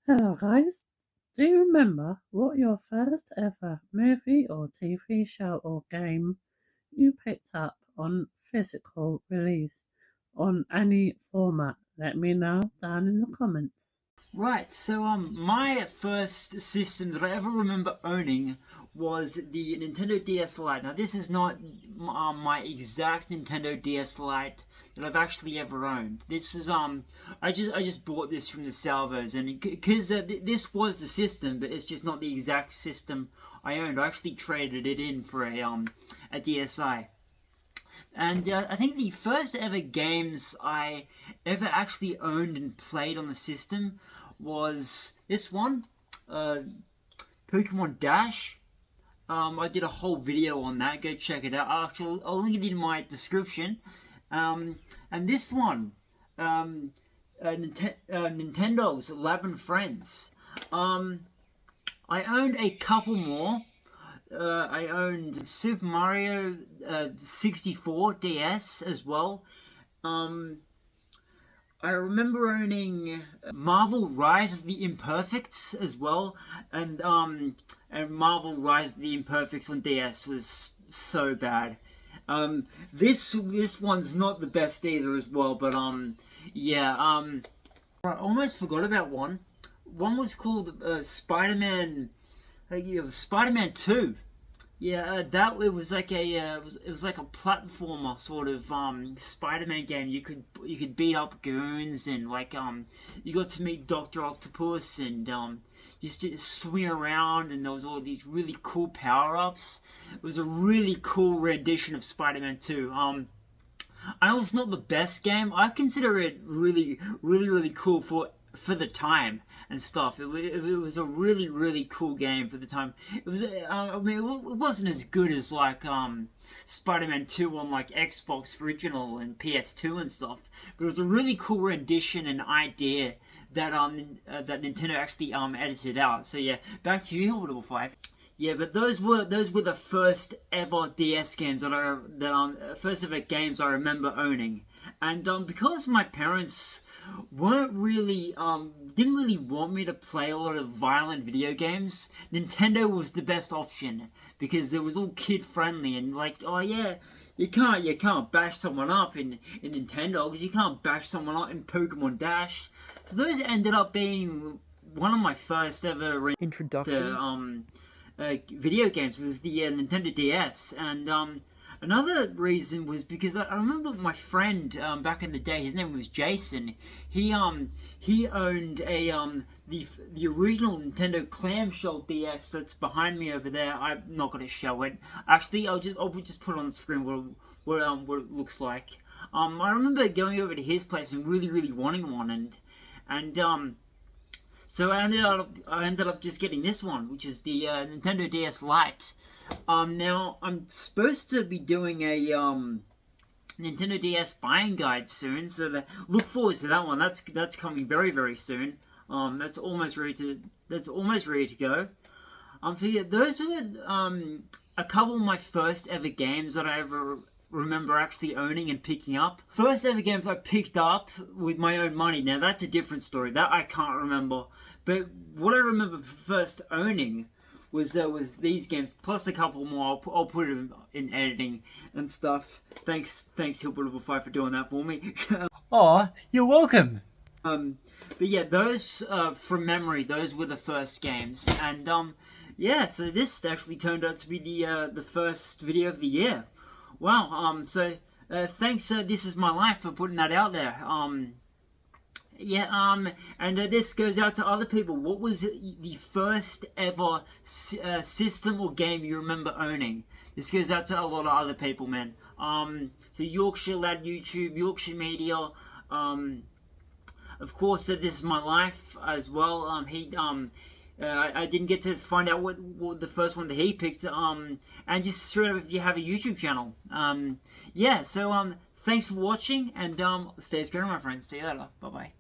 Hello guys, do you remember what your first ever movie or TV show or game you picked up on physical release on any format? Let me know down in the comments. Right, so my first system that I ever remember owning was the Nintendo DS Lite. Now this is not my exact Nintendo DS Lite that I've actually ever owned. This is I just bought this from the salvos, and because this was the system, but it's just not the exact system I owned. I actually traded it in for a DSi. And I think the first ever games I ever actually owned and played on the system was this one, Pokemon Dash. I did a whole video on that. Go check it out. I'll link it in my description. And this one, Nintendo's Lab and Friends. I owned a couple more. I owned Super Mario 64 DS as well. I remember owning Marvel Rise of the Imperfects as well, and Marvel Rise of the Imperfects on DS was so bad. This one's not the best either as well, but yeah. I almost forgot about one. One was called Spider-Man. Spider-Man 2. Yeah, that it was like it was like a platformer sort of Spider-Man game. You could beat up goons, and you got to meet Doctor Octopus, and you just swing around, and there was all these really cool power-ups. It was a really cool rendition of Spider-Man 2. I know it's not the best game. I consider it really cool for the time and stuff. It was a really cool game for the time. It was I mean, it wasn't as good as Spider-Man 2 on Xbox original and PS2 and stuff, but it was a really cool rendition and idea that that Nintendo actually edited out. So yeah, back to you, Orbital 5. Yeah, but those were the first ever DS games first ever games I remember owning, and because my parents weren't really didn't really want me to play a lot of violent video games, Nintendo was the best option because it was all kid friendly, and oh yeah, you can't bash someone up in Nintendo, because you can't bash someone up in Pokemon Dash. So those ended up being one of my first ever Introductions. video games was the Nintendo DS, and another reason was because I remember my friend back in the day. His name was Jason. He owned a the original Nintendo clamshell DS that's behind me over there. I'm not going to show it. Actually, I'll just put it on the screen what it looks like. I remember going over to his place and really wanting one, and so I ended up just getting this one, which is the Nintendo DS Lite. Now I'm supposed to be doing a Nintendo DS buying guide soon, so look forward to that one. That's coming very soon. That's almost ready to go. So yeah, those were a couple of my first ever games that I ever remember actually owning and picking up. First ever games I picked up with my own money. Now that's a different story. That I can't remember. But what I remember first owning was these games, plus a couple more. I'll put it in editing and stuff. Thanks Hillbilly 5 for doing that for me. Aw, you're welcome. But yeah, those from memory, those were the first games, and yeah. So this actually turned out to be the first video of the year. Wow. So thanks. This is my life for putting that out there. Yeah, and this goes out to other people. What was the first ever system or game you remember owning? This goes out to a lot of other people, man. So Yorkshire Lad YouTube, Yorkshire Media, of course, this is my life as well. I didn't get to find out what the first one that he picked. And just straight up if you have a YouTube channel. Yeah. So thanks for watching, and stay scary, my friends. See you later. Bye bye.